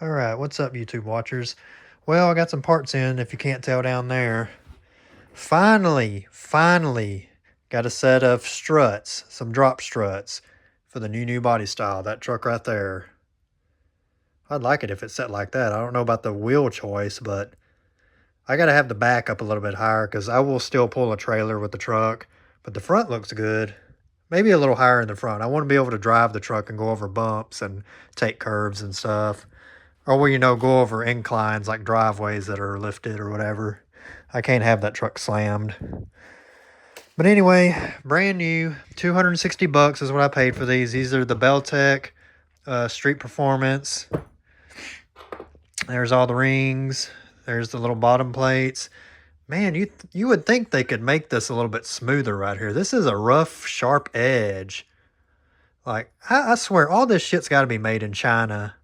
All right, what's up, YouTube watchers? Well, I got some parts in, if you can't tell down there. Finally, got a set of struts, some drop struts for the new body style, that truck right there. I'd like it if it's set like that. I don't know about the wheel choice, but I got to have the back up a little bit higher because I will still pull a trailer with the truck, but the front looks good. Maybe a little higher in the front. I want to be able to drive the truck and go over bumps and take curves and stuff. Or where, go over inclines like driveways that are lifted or whatever. I can't have that truck slammed. But anyway, brand new, 260 bucks is what I paid for these. These are the Beltec Street Performance. There's all the rings. There's the little bottom plates. Man, you would think they could make this a little bit smoother right here. This is a rough, sharp edge. Like, I swear, all this shit's got to be made in China.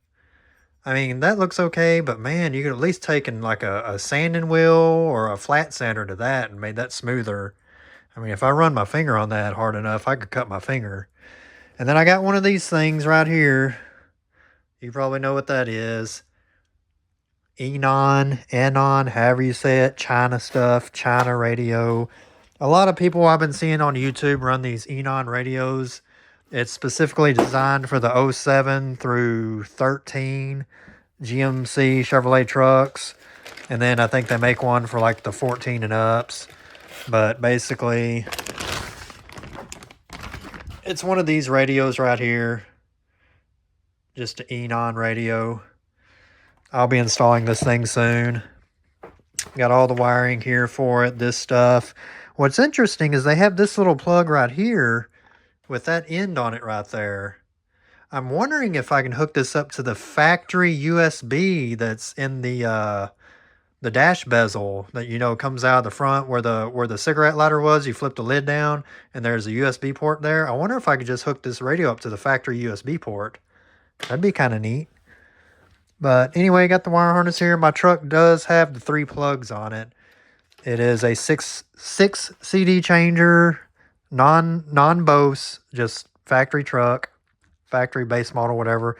I mean, that looks okay, but man, you could at least taken like a sanding wheel or a flat sander to that and made that smoother. I mean, if I run my finger on that hard enough, I could cut my finger. And then I got one of these things right here. You probably know what that is. Eonon, however you say it, China stuff, China radio. A lot of people I've been seeing on YouTube run these Eonon radios. It's specifically designed for the 07 through 13 GMC Chevrolet trucks. And then I think they make one for like the 14 and ups. But basically, it's one of these radios right here. Just an Eonon radio. I'll be installing this thing soon. Got all the wiring here for it, this stuff. What's interesting is they have this little plug right here with that end on it right there. I'm wondering if I can hook this up to the factory USB that's in the dash bezel that comes out of the front where the cigarette lighter was. You flip the lid down and there's a USB port there. I wonder if I could just hook this radio up to the factory USB port. That'd be kind of neat. But anyway, got the wire harness here. My truck does have the 3 plugs on it. It is a 6 CD changer, non-Bose, just factory truck, factory base model, whatever.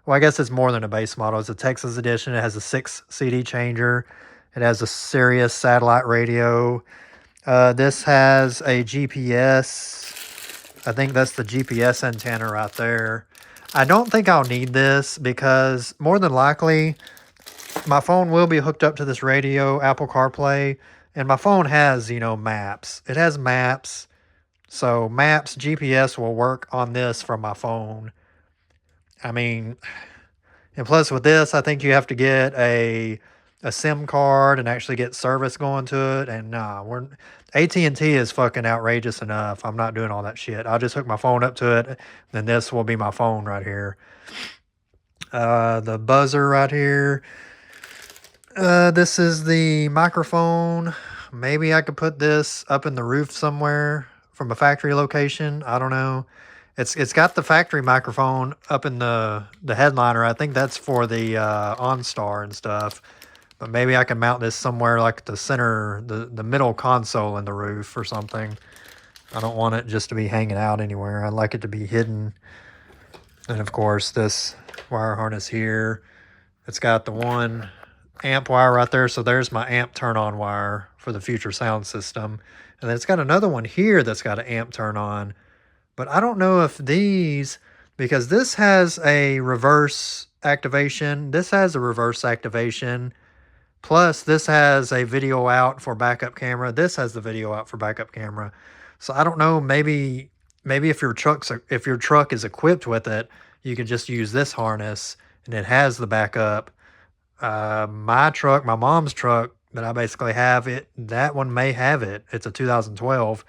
Well, I guess it's more than a base model. It's a Texas edition. It has a 6 CD changer. It has a Sirius satellite radio. This has a GPS. I think that's the GPS antenna right there. I don't think I'll need this because more than likely my phone will be hooked up to this radio, Apple CarPlay, and my phone has, maps. It has maps. So maps, GPS will work on this from my phone. I mean, and plus with this, I think you have to get a SIM card and actually get service going to it. And nah, AT&T is fucking outrageous enough. I'm not doing all that shit. I'll just hook my phone up to it. Then this will be my phone right here. The buzzer right here. This is the microphone. Maybe I could put this up in the roof somewhere from a factory location. I don't know. It's got the factory microphone up in the headliner. I think that's for the OnStar and stuff. But maybe I can mount this somewhere like the center, the middle console in the roof or something. I don't want it just to be hanging out anywhere. I like it to be hidden. And of course, this wire harness here. It's got the 1 amp wire right there. So there's my amp turn on wire for the future sound system. And then it's got another one here that's got an amp turn on. But I don't know if these, because this has a reverse activation. This has a reverse activation. Plus, this has a video out for backup camera. This has the video out for backup camera. So I don't know. Maybe if your truck is equipped with it, you can just use this harness and it has the backup. My truck, my mom's truck that I basically have it. That one may have it. It's a 2012.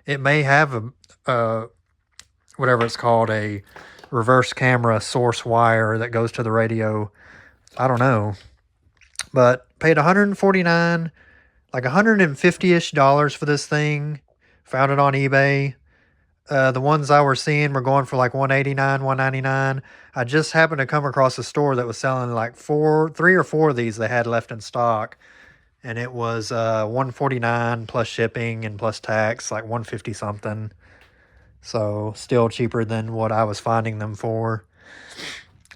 It may have a whatever it's called, a reverse camera source wire that goes to the radio. I don't know. But paid $149, like $150-ish for this thing. Found it on eBay. The ones I were seeing were going for like $189, $199. I just happened to come across a store that was selling like 3 or 4 of these they had left in stock. And it was $149 plus shipping and plus tax, like $150 something. So still cheaper than what I was finding them for.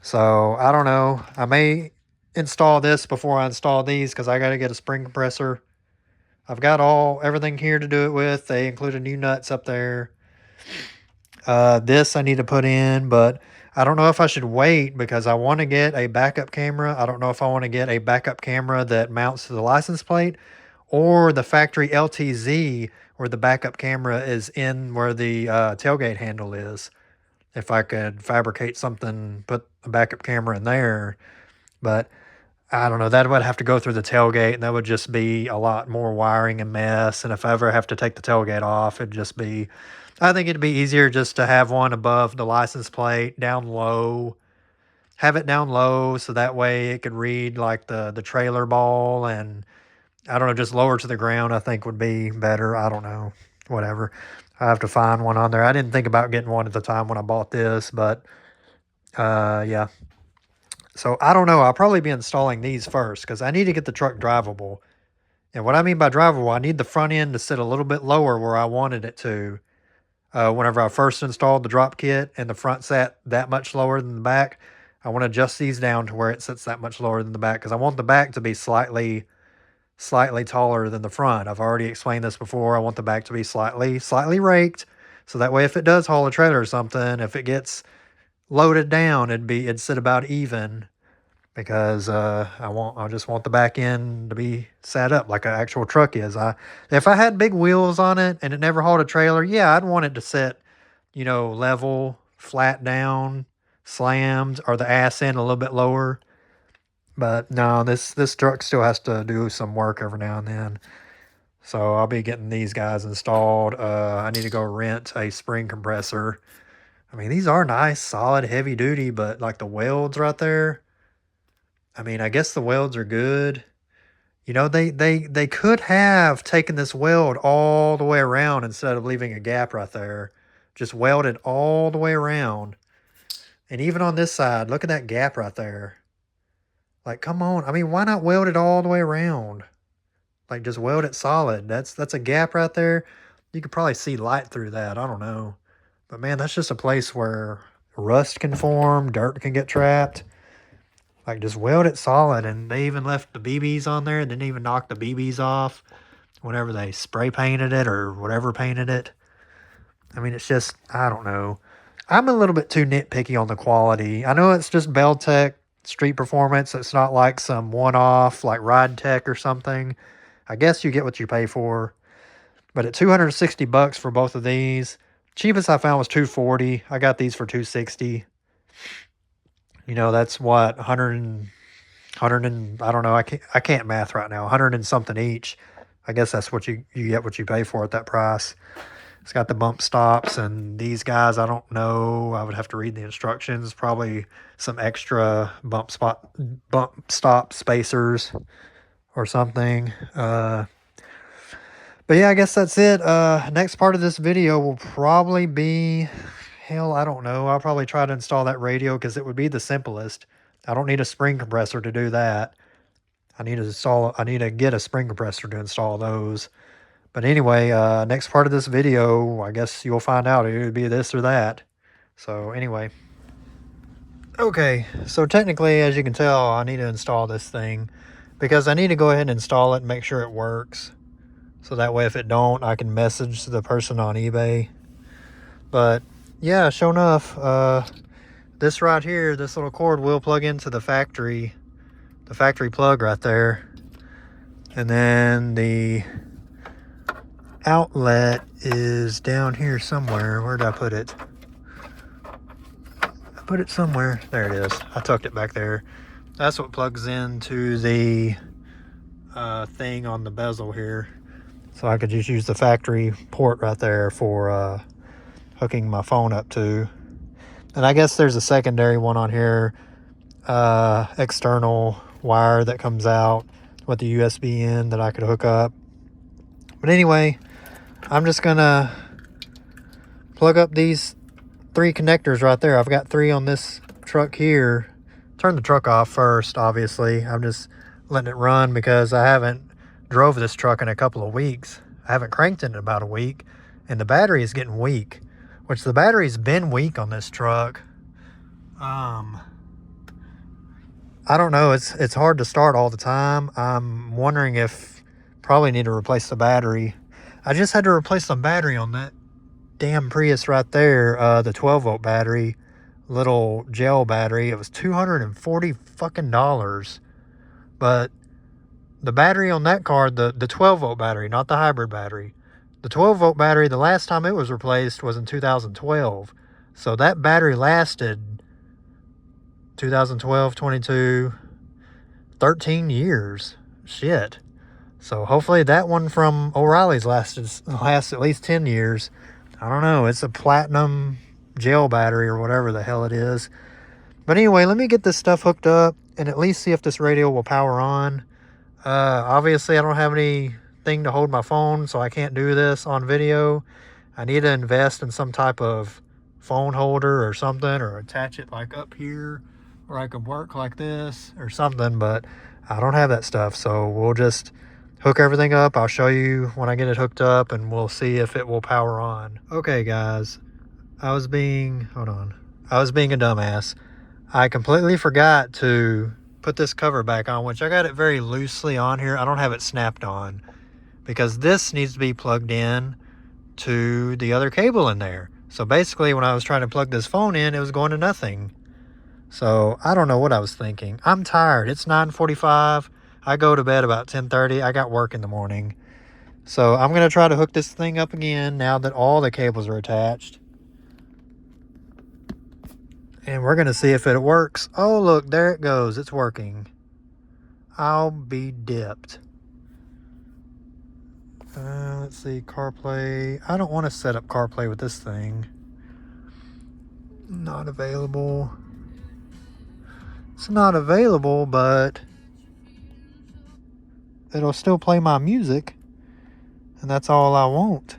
So I don't know. I may install this before I install these because I got to get a spring compressor. I've got everything here to do it with. They included new nuts up there. This I need to put in, but I don't know if I should wait because I want to get a backup camera. I don't know if I want to get a backup camera that mounts to the license plate or the factory LTZ where the backup camera is in where the tailgate handle is. If I could fabricate something, put a backup camera in there. But I don't know, that would have to go through the tailgate, and that would just be a lot more wiring and mess, and if I ever have to take the tailgate off, it'd just be I think it'd be easier just to have one above the license plate, down low. Have it down low so that way it could read like the trailer ball, and I don't know, just lower to the ground I think would be better. I don't know. Whatever. I have to find one on there. I didn't think about getting one at the time when I bought this, but yeah. So I don't know. I'll probably be installing these first because I need to get the truck drivable. And what I mean by drivable, I need the front end to sit a little bit lower where I wanted it to. Whenever I first installed the drop kit and the front sat that much lower than the back, I want to adjust these down to where it sits that much lower than the back because I want the back to be slightly taller than the front. I've already explained this before. I want the back to be slightly raked, so that way if it does haul a trailer or something, if it gets loaded down, it'd sit about even because I just want the back end to be sat up like an actual truck is. If I had big wheels on it and it never hauled a trailer, yeah, I'd want it to sit, level, flat down, slammed, or the ass end a little bit lower. But no, this truck still has to do some work every now and then. So I'll be getting these guys installed. I need to go rent a spring compressor. I mean, these are nice, solid, heavy duty, but like the welds right there, I mean, I guess the welds are good. They could have taken this weld all the way around instead of leaving a gap right there. Just weld it all the way around. And even on this side, look at that gap right there. Like, come on. I mean, why not weld it all the way around? Like, just weld it solid. That's a gap right there. You could probably see light through that. I don't know. But man, that's just a place where rust can form, dirt can get trapped. Like, just weld it solid. And they even left the BBs on there. Didn't even knock the BBs off whenever they spray painted it or whatever painted it. I mean, it's just, I don't know. I'm a little bit too nitpicky on the quality. I know it's just Beltec Street Performance. It's not like some one-off like Ride Tech or something. I guess you get what you pay for. But at $260 for both of these, cheapest I found was $240. I got these for $260. That's what, 100 and I don't know. I can't math right now. 100 and something each. I guess that's what you get what you pay for at that price. It's got the bump stops, and these guys, I don't know. I would have to read the instructions. Probably some extra bump stop spacers or something. But yeah, I guess that's it. Next part of this video will probably be, hell, I don't know. I'll probably try to install that radio because it would be the simplest. I don't need a spring compressor to do that. I need to get a spring compressor to install those. But anyway, next part of this video, I guess you'll find out. It would be this or that. So anyway. Okay, so technically, as you can tell, I need to install this thing because I need to go ahead and install it and make sure it works. So that way, if it don't, I can message the person on eBay. But yeah, sure enough, this right here, this little cord will plug into the factory plug right there. And then the outlet is down here somewhere. Where did I put it? I put it somewhere. There it is. I tucked it back there. That's what plugs into the thing on the bezel here. So I could just use the factory port right there for hooking my phone up to. And I guess there's a secondary one on here, external wire that comes out with the USB in that I could hook up. But anyway, I'm just gonna plug up these 3 connectors right there. I've got 3 on this truck here. Turn the truck off first, obviously. I'm just letting it run because I haven't drove this truck in a couple of weeks. I haven't cranked it in about a week, and the battery is getting weak, which the battery's been weak on this truck. I I don't know. It's hard to start all the time. I'm wondering if probably need to replace the battery. I just had to replace the battery on that damn Prius right there. The 12-volt battery, little gel battery. It was $240 fucking dollars. But the battery on that car, the 12-volt battery, not the hybrid battery. The 12-volt battery, the last time it was replaced was in 2012. So that battery lasted 2012, 22, 13 years. Shit. So hopefully that one from O'Reilly's lasts at least 10 years. I don't know. It's a platinum gel battery or whatever the hell it is. But anyway, let me get this stuff hooked up and at least see if this radio will power on. Obviously, I don't have anything to hold my phone, so I can't do this on video. I need to invest in some type of phone holder or something, or attach it like up here, or I could work like this or something, but I don't have that stuff. So we'll just hook everything up. I'll show you when I get it hooked up, and we'll see if it will power on. Okay, guys, I was being a dumbass. I completely forgot to put this cover back on, which I got it very loosely on here. I don't have it snapped on because this needs to be plugged in to the other cable in there. So basically, when I was trying to plug this phone in, it was going to nothing. So I don't know what I was thinking. I'm tired. It's 9:45. I go to bed about 10:30. I got work in the morning. So I'm going to try to hook this thing up again now that all the cables are attached. And we're going to see if it works. Oh, look, there it goes. It's working. I'll be dipped. Let's see, CarPlay. I don't want to set up CarPlay with this thing. Not available. It's not available, but it'll still play my music. And that's all I want.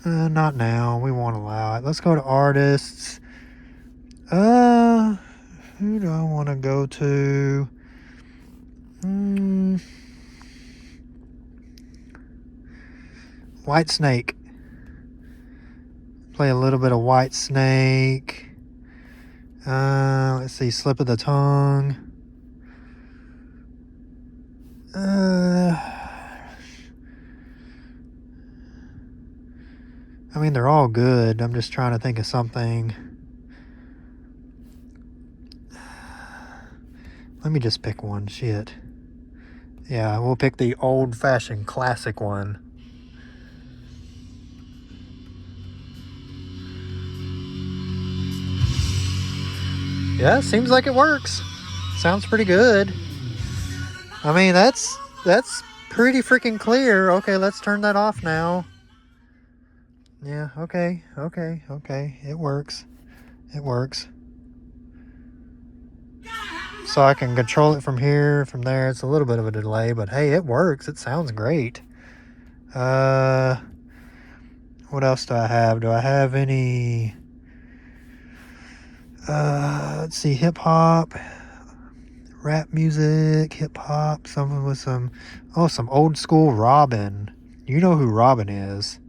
Not now. We won't allow it. Let's go to artists. Who do I want to go to? White Snake. Play a little bit of White Snake. Let's see. Slip of the Tongue. I mean, they're all good. I'm just trying to think of something. Let me just pick one. Shit. Yeah, we'll pick the old-fashioned classic one. Yeah, seems like it works. Sounds pretty good. I mean, that's pretty freaking clear. Okay, let's turn that off now. Yeah, okay. It works. So I can control it from here, from there. It's a little bit of a delay, but hey, it works. It sounds great. What else do I have? Do I have any... let's see, hip-hop, rap music, hip-hop, something with some old school Robin. You know who Robin is.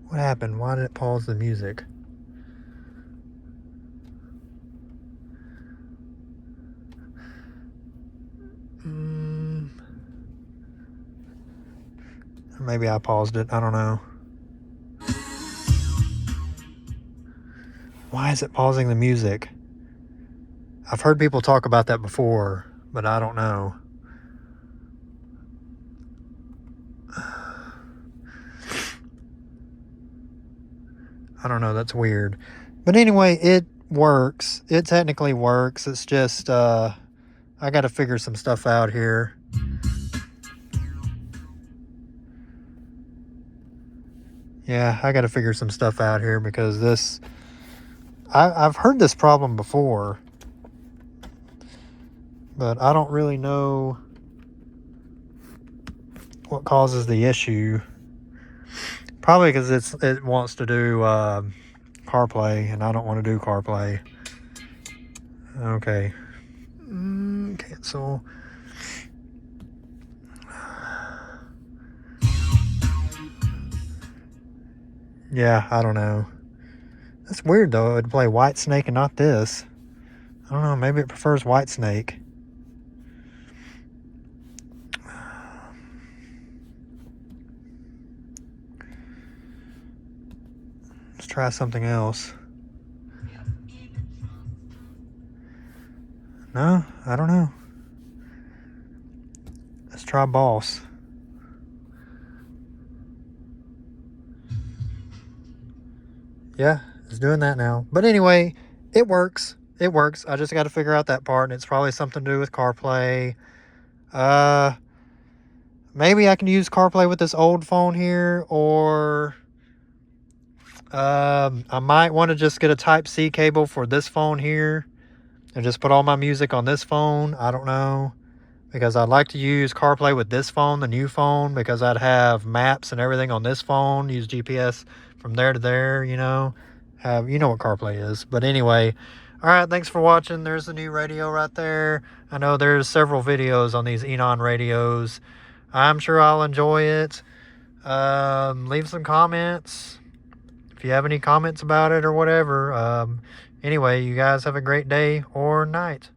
What happened? Why did it pause the music? Maybe I paused it. I don't know. Why is it pausing the music? I've heard people talk about that before, but I don't know. I don't know. That's weird. But anyway, it works. It technically works. It's just, I got to figure some stuff out here. Yeah, I got to figure some stuff out here because this... I've heard this problem before, but I don't really know what causes the issue. Probably because it wants to do CarPlay, and I don't want to do CarPlay. Okay. Cancel. Yeah, I don't know. That's weird, though. It would play White Snake and not this. I don't know. Maybe it prefers White Snake. Let's try something else. No, I don't know. Let's try Boss. Yeah, it's doing that now. But anyway, it works. It works. I just got to figure out that part, and it's probably something to do with CarPlay. Maybe I can use CarPlay with this old phone here, or I might want to just get a Type-C cable for this phone here and just put all my music on this phone. I don't know, because I'd like to use CarPlay with this phone, the new phone, because I'd have maps and everything on this phone, use GPS from there to there, you know. You know what CarPlay is. But anyway, all right, thanks for watching. There's the new radio right there. I know there's several videos on these Eonon radios. I'm sure I'll enjoy it. Leave some comments if you have any comments about it or whatever. Anyway, you guys have a great day or night.